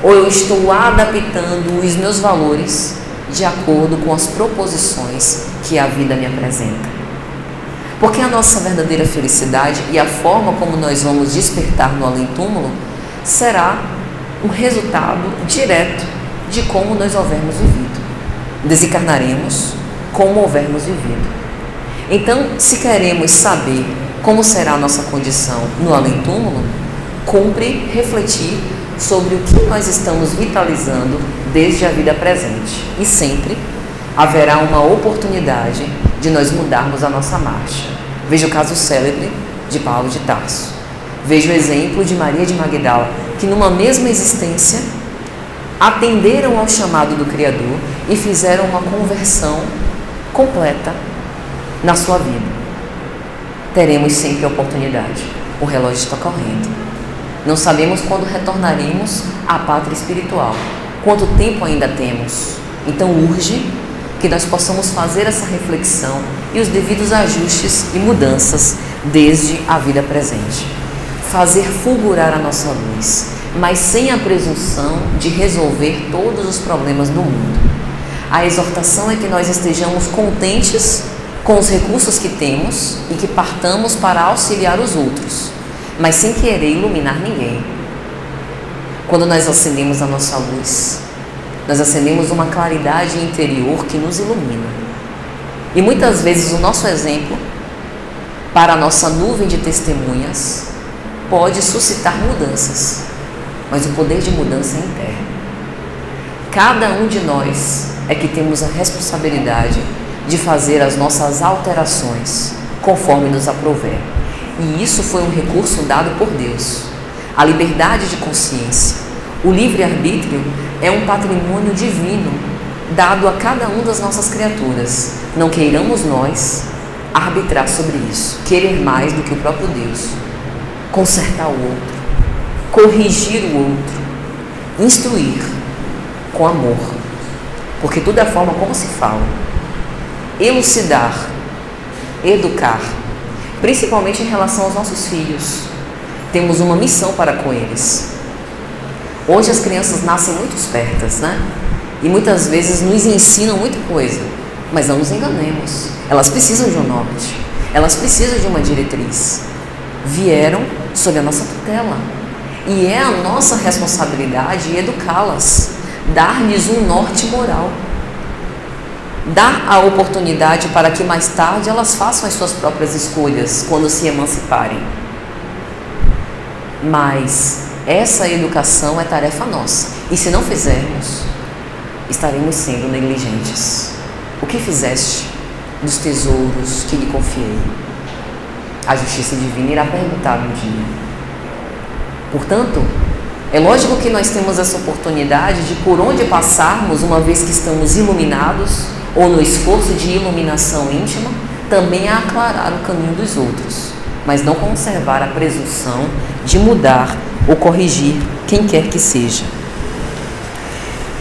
Speaker 1: Ou eu estou adaptando os meus valores de acordo com as proposições que a vida me apresenta? Porque a nossa verdadeira felicidade e a forma como nós vamos despertar no além-túmulo será um resultado direto de como nós houvermos vivido. Desencarnaremos como houvermos vivido. Então, se queremos saber como será a nossa condição no além-túmulo, cumpre refletir sobre o que nós estamos vitalizando desde a vida presente. E sempre haverá uma oportunidade de nós mudarmos a nossa marcha. Veja o caso célebre de Paulo de Tarso. Veja o exemplo de Maria de Magdala, que numa mesma existência atenderam ao chamado do Criador e fizeram uma conversão completa na sua vida. Teremos sempre a oportunidade. O relógio está correndo. Não sabemos quando retornaremos à pátria espiritual. Quanto tempo ainda temos? Então urge que nós possamos fazer essa reflexão e os devidos ajustes e mudanças desde a vida presente. Fazer fulgurar a nossa luz, mas sem a presunção de resolver todos os problemas do mundo. A exortação é que nós estejamos contentes com os recursos que temos e que partamos para auxiliar os outros, mas sem querer iluminar ninguém. Quando nós acendemos a nossa luz, nós acendemos uma claridade interior que nos ilumina. E muitas vezes o nosso exemplo, para a nossa nuvem de testemunhas, pode suscitar mudanças, mas o poder de mudança é interno. Cada um de nós é que temos a responsabilidade de fazer as nossas alterações conforme nos aprouver. E isso foi um recurso dado por Deus. A liberdade de consciência, o livre-arbítrio é um patrimônio divino dado a cada uma das nossas criaturas. Não queiramos nós arbitrar sobre isso, querer mais do que o próprio Deus, consertar o outro, corrigir o outro, instruir com amor, porque tudo é a forma como se fala. Elucidar, educar, principalmente em relação aos nossos filhos. Temos uma missão para com eles. Hoje as crianças nascem muito espertas, né? E muitas vezes nos ensinam muita coisa, mas não nos enganemos. Elas precisam de um norte, elas precisam de uma diretriz. Vieram sob a nossa tutela e é a nossa responsabilidade educá-las, dar-lhes um norte moral. Dá a oportunidade para que mais tarde elas façam as suas próprias escolhas quando se emanciparem. Mas essa educação é tarefa nossa. E se não fizermos, estaremos sendo negligentes. O que fizeste dos tesouros que lhe confiei? A justiça divina irá perguntar um dia. Portanto, é lógico que nós temos essa oportunidade de, por onde passarmos, uma vez que estamos iluminados, ou no esforço de iluminação íntima, também a aclarar o caminho dos outros, mas não conservar a presunção de mudar ou corrigir quem quer que seja.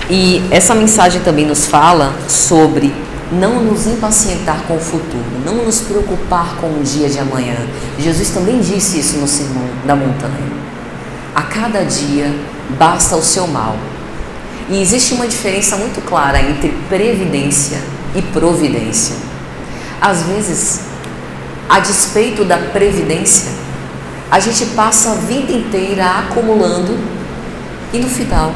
Speaker 1: E essa mensagem também nos fala sobre não nos impacientar com o futuro, não nos preocupar com o dia de amanhã. Jesus também disse isso no Sermão da Montanha. A cada dia basta o seu mal. E existe uma diferença muito clara entre previdência e providência. Às vezes, a despeito da previdência, a gente passa a vida inteira acumulando e no final,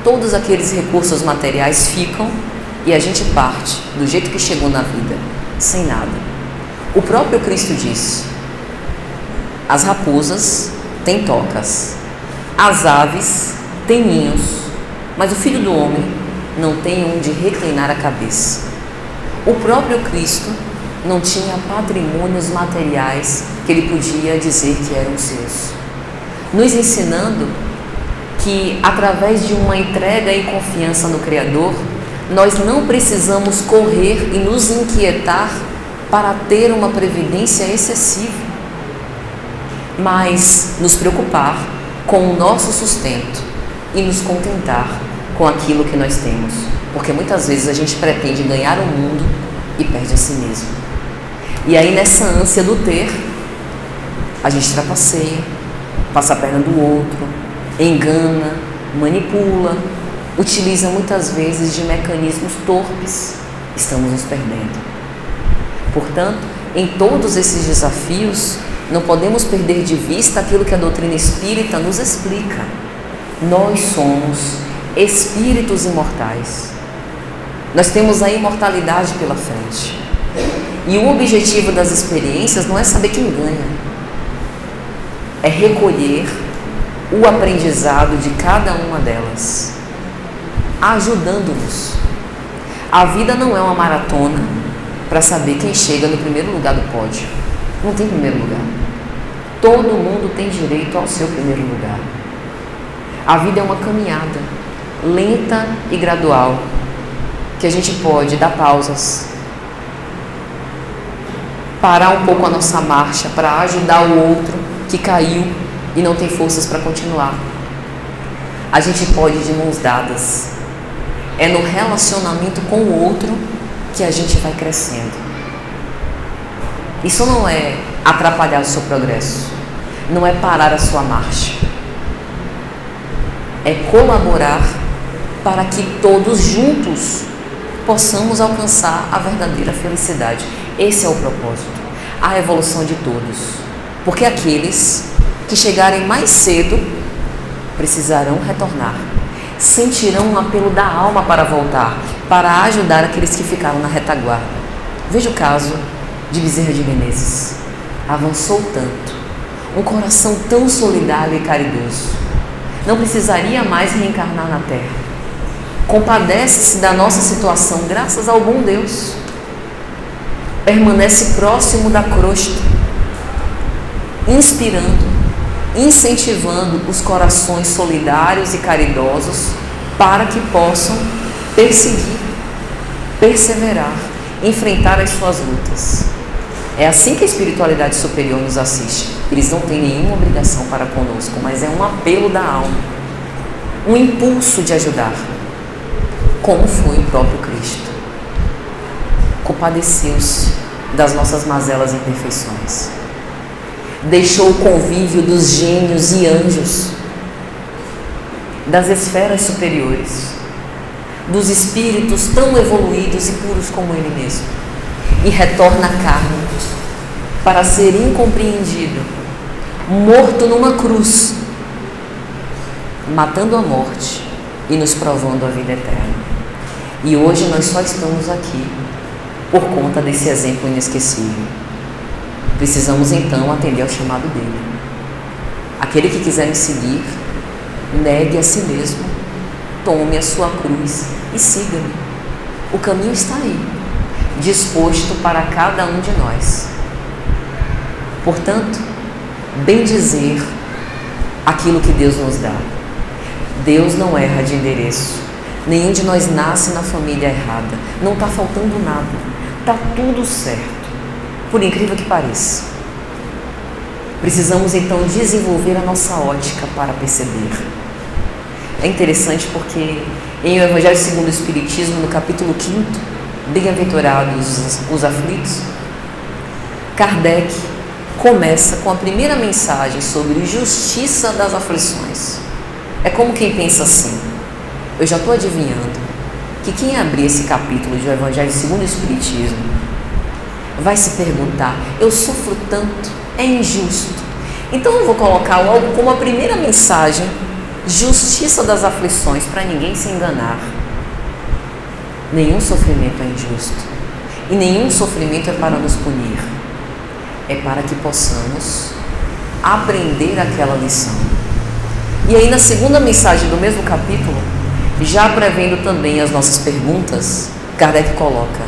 Speaker 1: todos aqueles recursos materiais ficam e a gente parte do jeito que chegou na vida, sem nada. O próprio Cristo disse: as raposas têm tocas, as aves têm ninhos, mas o Filho do Homem não tem onde reclinar a cabeça. O próprio Cristo não tinha patrimônios materiais que ele podia dizer que eram seus, nos ensinando que, através de uma entrega e confiança no Criador, nós não precisamos correr e nos inquietar para ter uma previdência excessiva, mas nos preocupar com o nosso sustento e nos contentar com aquilo que nós temos, porque muitas vezes a gente pretende ganhar o mundo e perde a si mesmo. E aí, nessa ânsia do ter, a gente trapaceia, passa a perna do outro, engana, manipula, utiliza muitas vezes de mecanismos torpes. Estamos nos perdendo. Portanto, em todos esses desafios, não podemos perder de vista aquilo que a doutrina espírita nos explica. Nós somos espíritos imortais. Nós temos a imortalidade pela frente. E o objetivo das experiências não é saber quem ganha, é recolher o aprendizado de cada uma delas, ajudando-nos. A vida não é uma maratona para saber quem chega no primeiro lugar do pódio. Não tem primeiro lugar. Todo mundo tem direito ao seu primeiro lugar. A vida é uma caminhada lenta e gradual, que a gente pode dar pausas, parar um pouco a nossa marcha para ajudar o outro que caiu e não tem forças para continuar. A gente pode ir de mãos dadas. É no relacionamento com o outro que a gente vai crescendo. Isso não é atrapalhar o seu progresso, não é parar a sua marcha. É colaborar para que todos juntos possamos alcançar a verdadeira felicidade. Esse é o propósito, a evolução de todos. Porque aqueles que chegarem mais cedo precisarão retornar, sentirão um apelo da alma para voltar, para ajudar aqueles que ficaram na retaguarda. Veja o caso de Bezerra de Menezes. Avançou tanto, um coração tão solidário e caridoso, não precisaria mais reencarnar na Terra. Compadece-se da nossa situação graças ao bom Deus. Permanece próximo da crosta, inspirando, incentivando os corações solidários e caridosos para que possam perseguir, perseverar, enfrentar as suas lutas. É assim que a espiritualidade superior nos assiste. Eles não têm nenhuma obrigação para conosco, mas é um apelo da alma, um impulso de ajudar, como foi o próprio Cristo. Compadeceu-se das nossas mazelas e imperfeições. Deixou o convívio dos gênios e anjos, das esferas superiores, dos espíritos tão evoluídos e puros como ele mesmo, e retorna à carne para ser incompreendido, morto numa cruz, matando a morte e nos provando a vida eterna. E hoje nós só estamos aqui por conta desse exemplo inesquecível. Precisamos então atender ao chamado dele. Aquele que quiser me seguir, negue a si mesmo, tome a sua cruz e siga-me. O caminho está aí, disposto para cada um de nós. Portanto, bem dizer aquilo que Deus nos dá. Deus não erra de endereço. Nenhum de nós nasce na família errada. Não está faltando nada. Está tudo certo. Por incrível que pareça. Precisamos então desenvolver a nossa ótica para perceber. É interessante porque em O Evangelho segundo o Espiritismo, no capítulo 5, Bem-aventurados os aflitos, Kardec começa com a primeira mensagem sobre justiça das aflições. É como quem pensa assim: eu já estou adivinhando que quem abrir esse capítulo de O Evangelho segundo o Espiritismo vai se perguntar: eu sofro tanto, é injusto. Então eu vou colocar logo como a primeira mensagem justiça das aflições, para ninguém se enganar. Nenhum sofrimento é injusto e nenhum sofrimento é para nos punir. É para que possamos aprender aquela lição. E aí na segunda mensagem do mesmo capítulo, já prevendo também as nossas perguntas, Kardec coloca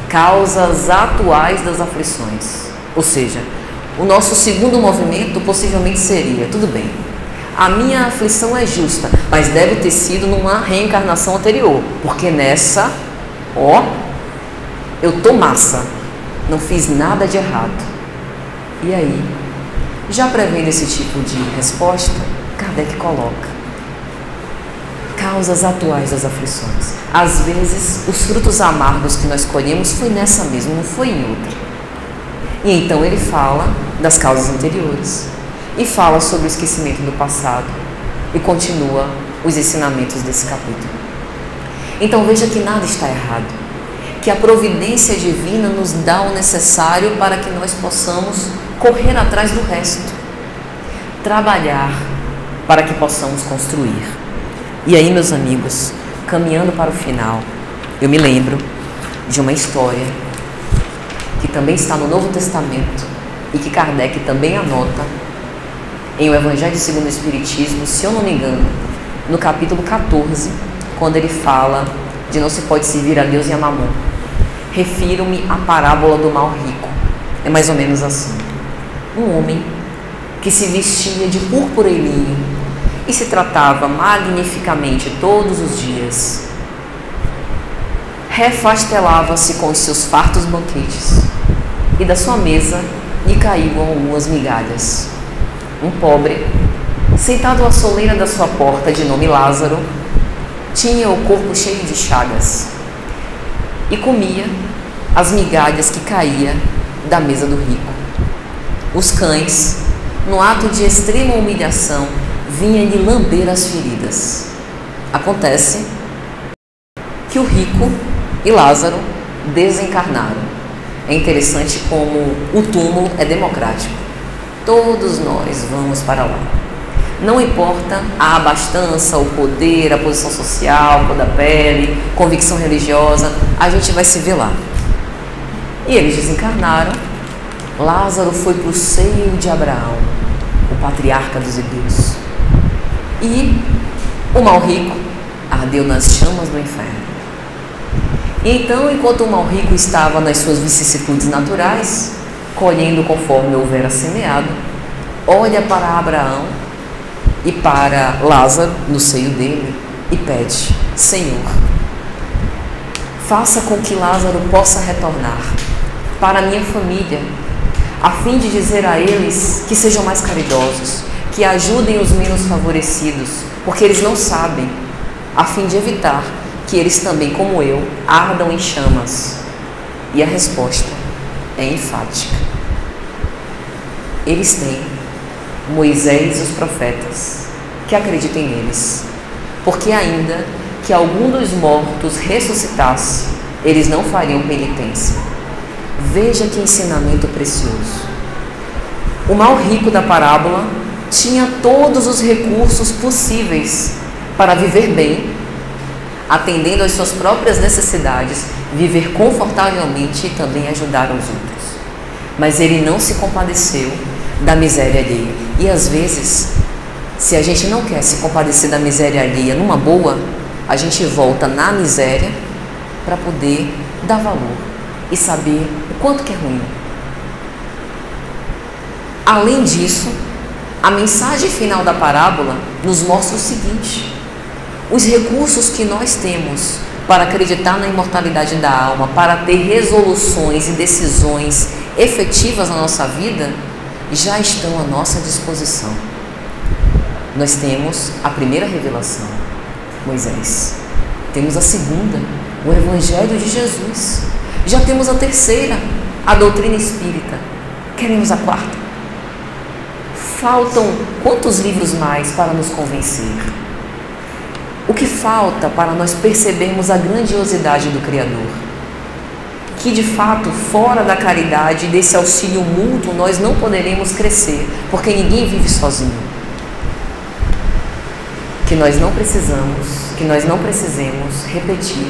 Speaker 1: causas atuais das aflições. Ou seja, o nosso segundo movimento possivelmente seria: tudo bem, a minha aflição é justa, mas deve ter sido numa reencarnação anterior, porque nessa, eu tô massa, não fiz nada de errado. E aí, já prevendo esse tipo de resposta, Kardec coloca causas atuais das aflições. Às vezes, os frutos amargos que nós colhemos foi nessa mesma, não foi em outra. E então ele fala das causas anteriores e fala sobre o esquecimento do passado e continua os ensinamentos desse capítulo. Então veja que nada está errado, que a providência divina nos dá o necessário para que nós possamos correr atrás do resto, trabalhar para que possamos construir. E aí, meus amigos, caminhando para o final, eu me lembro de uma história que também está no Novo Testamento e que Kardec também anota em O Evangelho segundo o Espiritismo, se eu não me engano, no capítulo 14, quando ele fala de não se pode servir a Deus e a Mamon. Refiro-me à parábola do mal rico. É mais ou menos assim: um homem que se vestia de púrpura e linho e se tratava magnificamente todos os dias, refastelava-se com os seus fartos banquetes, e da sua mesa lhe caíam algumas migalhas. Um pobre, sentado à soleira da sua porta, de nome Lázaro, tinha o corpo cheio de chagas e comia as migalhas que caía da mesa do rico. Os cães, no ato de extrema humilhação, vinham-lhe lamber as feridas. Acontece que o rico e Lázaro desencarnaram. É interessante como o túmulo é democrático. Todos nós vamos para lá. Não importa a abastança, o poder, a posição social, cor da pele, convicção religiosa, a gente vai se ver lá. E eles desencarnaram. Lázaro foi para o seio de Abraão, o patriarca dos hebreus. E o mal rico ardeu nas chamas do inferno. E então, enquanto o mal rico estava nas suas vicissitudes naturais, colhendo conforme houvera semeado, olha para Abraão e para Lázaro no seio dele e pede: Senhor, faça com que Lázaro possa retornar para a minha família, a fim de dizer a eles que sejam mais caridosos, que ajudem os menos favorecidos, porque eles não sabem, a fim de evitar que eles também, como eu, ardam em chamas. E a resposta é enfática. Eles têm Moisés e os profetas, que acreditem neles, porque ainda que algum dos mortos ressuscitasse, eles não fariam penitência. Veja que ensinamento precioso. O mal rico da parábola tinha todos os recursos possíveis para viver bem, atendendo às suas próprias necessidades, viver confortavelmente e também ajudar os outros. Mas ele não se compadeceu da miséria alheia. E às vezes, se a gente não quer se compadecer da miséria alheia numa boa, a gente volta na miséria para poder dar valor e saber o quanto que é ruim. Além disso, a mensagem final da parábola nos mostra o seguinte: os recursos que nós temos para acreditar na imortalidade da alma, para ter resoluções e decisões efetivas na nossa vida, já estão à nossa disposição. Nós temos a primeira revelação, Moisés. Temos a segunda, o Evangelho de Jesus. Já temos a terceira, a doutrina espírita. Queremos a quarta? Faltam quantos livros mais para nos convencer? O que falta para nós percebermos a grandiosidade do Criador? Que de fato, fora da caridade e desse auxílio mútuo, nós não poderemos crescer, porque ninguém vive sozinho. Que nós não precisemos repetir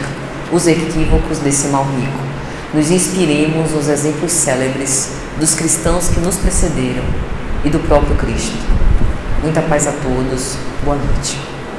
Speaker 1: os equívocos desse mal rico. Nos inspiremos nos exemplos célebres dos cristãos que nos precederam e do próprio Cristo. Muita paz a todos. Boa noite.